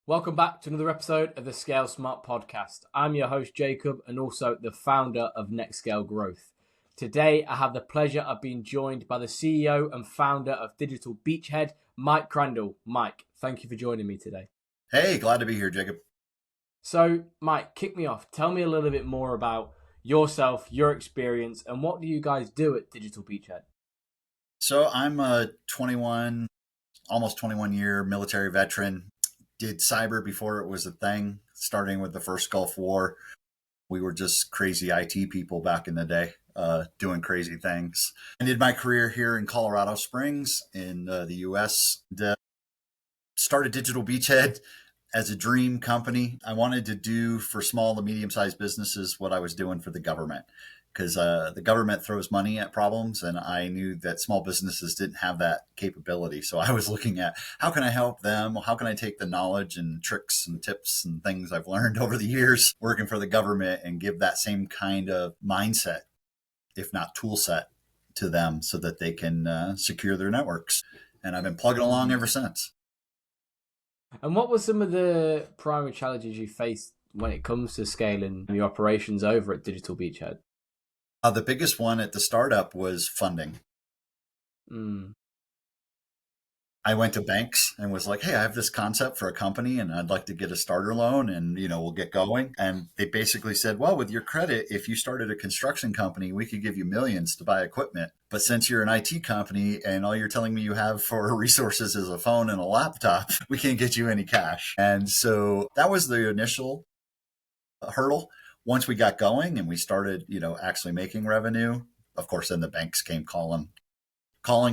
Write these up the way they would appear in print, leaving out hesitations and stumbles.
Welcome back to another episode of the Scale Smart podcast. I'm your host, Jacob, and also the founder of Next Scale Growth. Today, I have the pleasure of being joined by the CEO and founder of Digital Beachhead, Mike Crandall. Mike, thank you for joining me today. Hey, glad to be here, Jacob. So, Mike, kick me off. Tell me a little bit more about yourself, your experience, and what do you guys do at Digital Beachhead? So I'm a almost 21 year military veteran. Did cyber before it was a thing, starting with the first Gulf War. We were just crazy IT people back in the day, doing crazy things. I did my career here in Colorado Springs in the US. Started Digital Beachhead as a dream company. I wanted to do for small to medium-sized businesses what I was doing for the government, because the government throws money at problems, and I knew that small businesses didn't have that capability. So I was looking at how can I help them? How can I take the knowledge and tricks and tips and things I've learned over the years working for the government and give that same kind of mindset, if not tool set, to them so that they can secure their networks. And I've been plugging along ever since. And what were some of the primary challenges you faced when it comes to scaling your operations over at Digital Beachhead? The biggest one at the startup was funding. I went to banks and was like, hey, I have this concept for a company and I'd like to get a starter loan and, we'll get going. And they basically said, well, with your credit, if you started a construction company, we could give you millions to buy equipment. But since you're an IT company and all you're telling me you have for resources is a phone and a laptop, we can't get you any cash. And so that was the initial hurdle. Once we got going and we started, actually making revenue, of course, then the banks came calling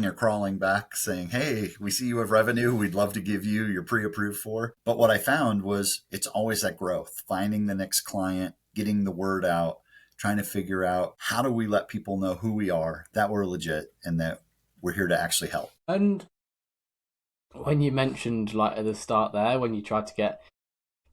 or crawling back saying, hey, we see you have revenue. We'd love to give you, you're pre-approved for. But what I found was it's always that growth, finding the next client, getting the word out, trying to figure out how do we let people know who we are, that we're legit, and that we're here to actually help. And when you mentioned like at the start there, when you tried to get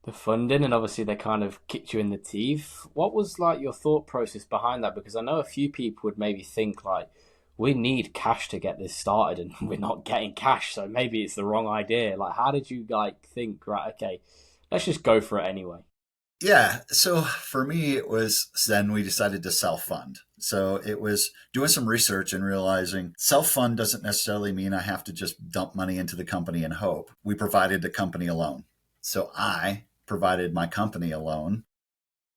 the funding and obviously they kind of kicked you in the teeth, what was like your thought process behind that? Because I know a few people would maybe think like, we need cash to get this started and we're not getting cash, so maybe it's the wrong idea. Like, how did you think, right, okay, let's just go for it anyway? Yeah. So for me, it was then we decided to self-fund. So it was doing some research and realizing self-fund doesn't necessarily mean I have to just dump money into the company and hope. We provided the company a loan. So I provided my company a loan.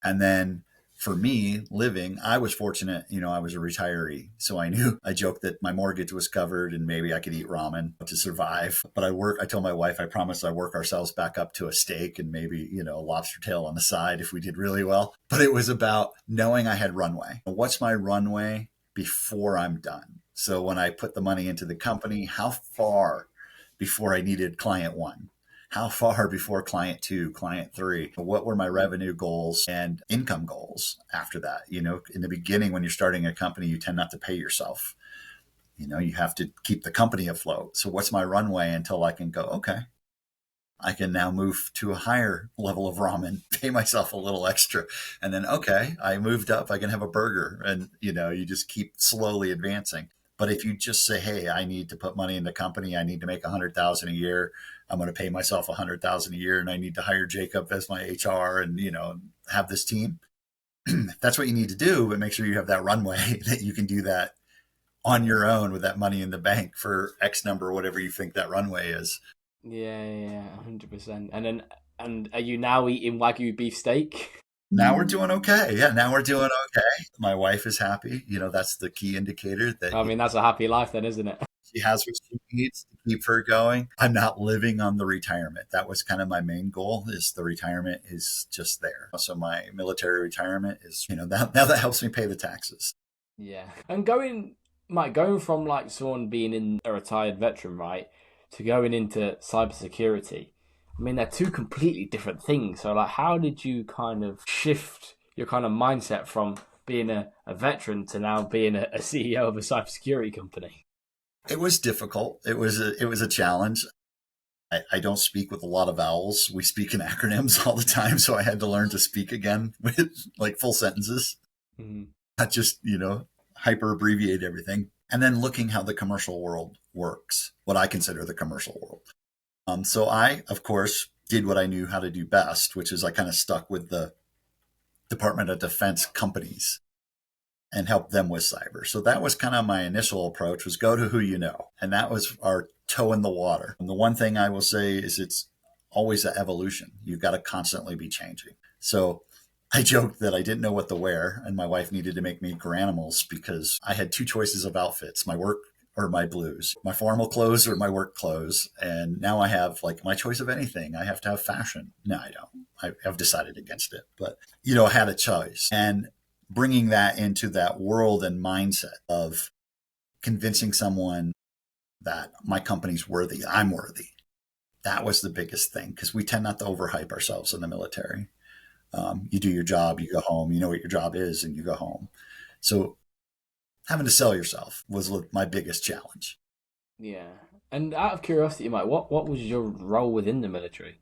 And then for me living, I was fortunate, I was a retiree. So I joked that my mortgage was covered and maybe I could eat ramen to survive. But I told my wife, I promised I work ourselves back up to a steak and maybe, a lobster tail on the side if we did really well. But it was about knowing I had runway. What's my runway before I'm done? So when I put the money into the company, how far before I needed client one? How far before client 2, client 3? What were my revenue goals and income goals after that? In the beginning, when you're starting a company, you tend not to pay yourself. You have to keep the company afloat. So what's my runway until I can go, okay, I can now move to a higher level of ramen, pay myself a little extra. And then, okay, I moved up, I can have a burger. And, you just keep slowly advancing. But if you just say, hey, I need to put money in the company, I need to make $100,000 a year, I'm going to pay myself $100,000 a year, and I need to hire Jacob as my HR and, have this team. That's what you need to do, but make sure you have that runway that you can do that on your own with that money in the bank for X number, whatever you think that runway is. Yeah, 100%. And are you now eating Wagyu beef steak? Now we're doing okay. Yeah, now we're doing okay. My wife is happy. That's the key indicator that. I mean, that's a happy life then, isn't it? She has what she needs to keep her going. I'm not living on the retirement. That was kind of my main goal, is the retirement is just there. So my military retirement is, now that helps me pay the taxes. Yeah. And going from like someone being in a retired veteran, right, to going into cybersecurity, I mean, they're two completely different things. So like, how did you kind of shift your kind of mindset from being a veteran to now being a CEO of a cybersecurity company? It was difficult. It was a challenge. I don't speak with a lot of vowels. We speak in acronyms all the time. So I had to learn to speak again with like full sentences, not just, hyper abbreviate everything. And then looking how the commercial world works, what I consider the commercial world. So I, of course, did what I knew how to do best, which is I kind of stuck with the Department of Defense companies and help them with cyber. So that was kind of my initial approach, was go to who you know. And that was our toe in the water. And the one thing I will say is it's always an evolution. You've got to constantly be changing. So I joked that I didn't know what to wear, and my wife needed to make me Garanimals because I had two choices of outfits, my work or my blues, my formal clothes or my work clothes. And now I have like my choice of anything. I have to have fashion. No, I don't. I've decided against it, but I had a choice. And bringing that into that world and mindset of convincing someone that my company's worthy, I'm worthy. That was the biggest thing, because we tend not to overhype ourselves in the military. You do your job, you go home, you know what your job is, and you go home. So having to sell yourself was my biggest challenge. Yeah. And out of curiosity, Mike, what was your role within the military?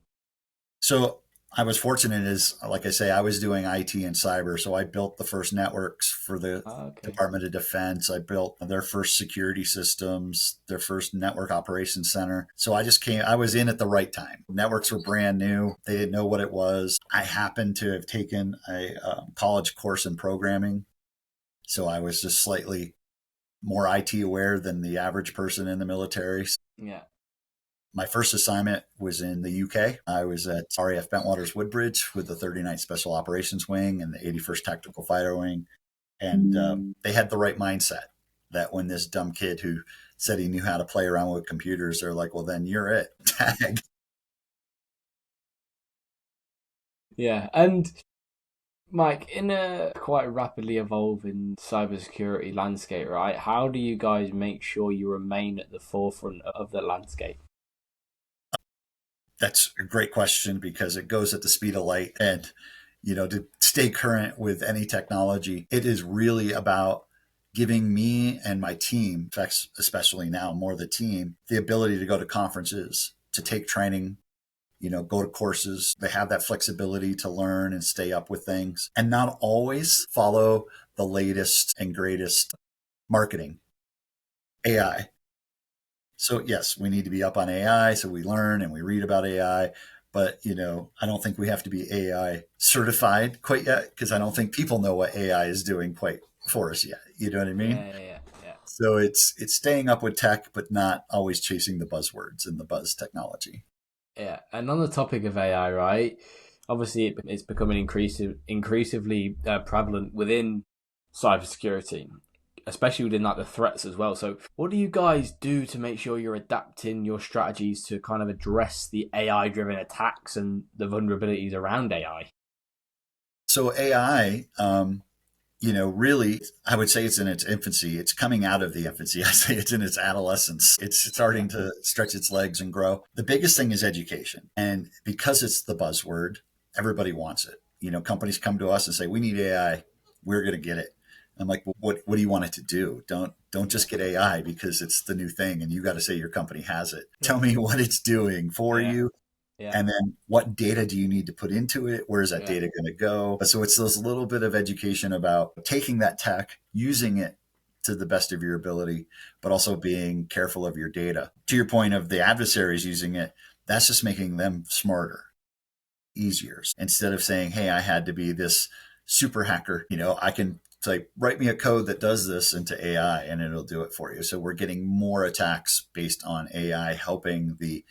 So I was fortunate, as like I say, I was doing IT and cyber. So I built the first networks for the Ah, okay. Department of Defense. I built their first security systems, their first network operations center. So I was in at the right time. Networks were brand new. They didn't know what it was. I happened to have taken a college course in programming. So I was just slightly more IT aware than the average person in the military. Yeah. My first assignment was in the UK. I was at RAF Bentwaters Woodbridge with the 39th Special Operations Wing and the 81st Tactical Fighter Wing. And they had the right mindset that when this dumb kid who said he knew how to play around with computers, they're like, well, then you're it. Tag. Yeah. And Mike, in a quite rapidly evolving cybersecurity landscape, right? How do you guys make sure you remain at the forefront of the landscape? That's a great question, because it goes at the speed of light. And, to stay current with any technology, it is really about giving me and my team, especially now more the team, the ability to go to conferences, to take training, go to courses. They have that flexibility to learn and stay up with things and not always follow the latest and greatest marketing, AI. So yes, we need to be up on AI. So we learn and we read about AI, but I don't think we have to be AI certified quite yet, because I don't think people know what AI is doing quite for us yet. You know what I mean? Yeah, yeah, yeah, yeah. So it's staying up with tech, but not always chasing the buzzwords and the buzz technology. Yeah. And on the topic of AI, right? Obviously, it's becoming increasingly prevalent within cybersecurity, especially within like the threats as well. So, what do you guys do to make sure you're adapting your strategies to kind of address the AI-driven attacks and the vulnerabilities around AI? So AI, really, I would say it's in its infancy. It's coming out of the infancy. I say it's in its adolescence. It's Yeah, starting to stretch its legs and grow. The biggest thing is education. And because it's the buzzword, everybody wants it. Companies come to us and say, we need AI. We're going to get it. I'm like, well, what do you want it to do? Don't yeah, just get AI because it's the new thing and you got to say your company has it. yeah, Tell me what it's doing for yeah, you, yeah, and then what data do you need to put into it? Where is that yeah, data going to go? So it's this little bit of education about taking that tech, using it to the best of your ability, but also being careful of your data. To your point of the adversaries using it, that's just making them smarter, easier. Instead of saying, hey, I had to be this super hacker, I can say, write me a code that does this into AI and it'll do it for you. So we're getting more attacks based on AI helping the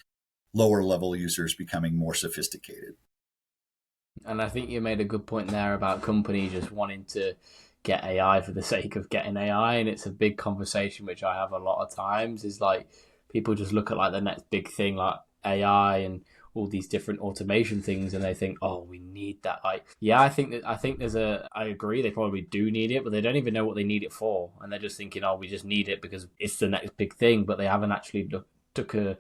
lower level users becoming more sophisticated. And I think you made a good point there about companies just wanting to get AI for the sake of getting AI, and it's a big conversation which I have a lot of times. Is like people just look at like the next big thing like AI and all these different automation things, and they think, oh, we need that. Like, yeah, I think there's a. I agree, they probably do need it, but they don't even know what they need it for, and they're just thinking, oh, we just need it because it's the next big thing, but they haven't actually took a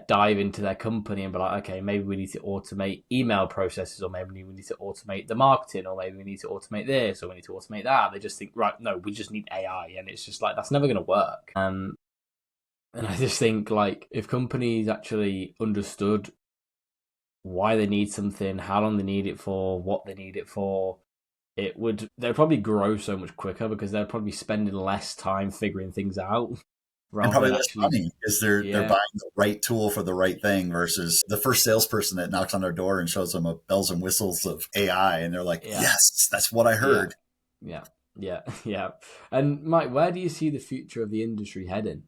dive into their company and be like, okay, maybe we need to automate email processes, or maybe we need to automate the marketing, or maybe we need to automate this, or we need to automate that. They just think, right, no, we just need AI, and it's just like that's never going to work. And I just think like if companies actually understood why they need something, how long they need it for, what they need it for, they'd probably grow so much quicker because they'd probably be spending less time figuring things out. And rather probably than less actually, money because they're yeah, buying the right tool for the right thing versus the first salesperson that knocks on their door and shows them a bells and whistles of AI, and they're like, yeah, "Yes, that's what I yeah, heard." yeah, yeah, yeah. And Mike, where do you see the future of the industry heading?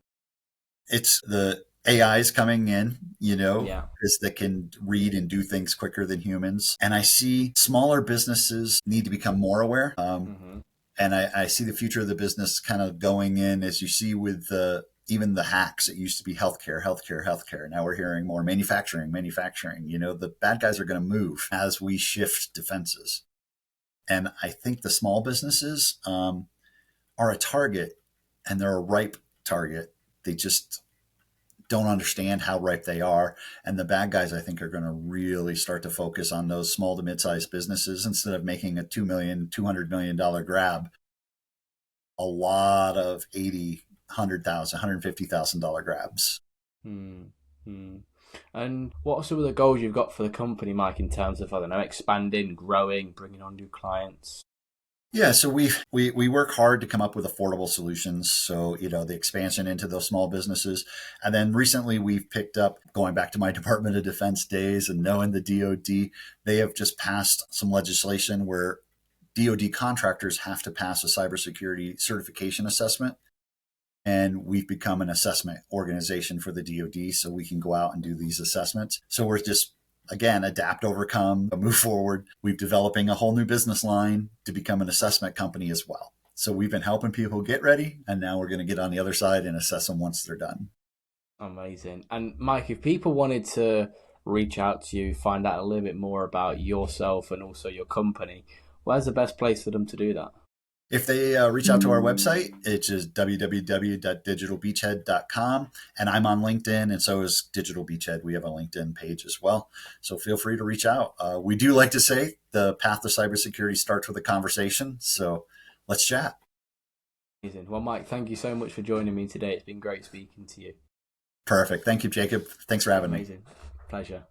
It's the AIs coming in, Yeah. because that can read and do things quicker than humans. And I see smaller businesses need to become more aware. Hmm. And I see the future of the business kind of going in, as you see with even the hacks. It used to be healthcare, healthcare, healthcare. Now we're hearing more manufacturing, manufacturing. The bad guys are going to move as we shift defenses. And I think the small businesses are a target, and they're a ripe target. They just don't understand how ripe they are. And the bad guys, I think, are going to really start to focus on those small to mid-sized businesses instead of making a $2 million, $200 million grab. A lot of 80, $100,000, $150,000 grabs. Hmm. Hmm. And what are some of the goals you've got for the company, Mike, in terms of, I don't know, expanding, growing, bringing on new clients? Yeah, so we work hard to come up with affordable solutions. So the expansion into those small businesses, and then recently we've picked up, going back to my Department of Defense days and knowing the DoD, they have just passed some legislation where DoD contractors have to pass a cybersecurity certification assessment, and we've become an assessment organization for the DoD, so we can go out and do these assessments. So we're just, again, adapt, overcome, move forward. We're developing a whole new business line to become an assessment company as well. So we've been helping people get ready, and now we're going to get on the other side and assess them once they're done. Amazing. And Mike, if people wanted to reach out to you, find out a little bit more about yourself and also your company, where's the best place for them to do that? If they reach out to our website, it's just www.digitalbeachhead.com. And I'm on LinkedIn, and so is Digital Beachhead. We have a LinkedIn page as well. So feel free to reach out. We do like to say the path to cybersecurity starts with a conversation. So let's chat. Amazing. Well, Mike, thank you so much for joining me today. It's been great speaking to you. Perfect. Thank you, Jacob. Thanks for having me. Amazing. Pleasure.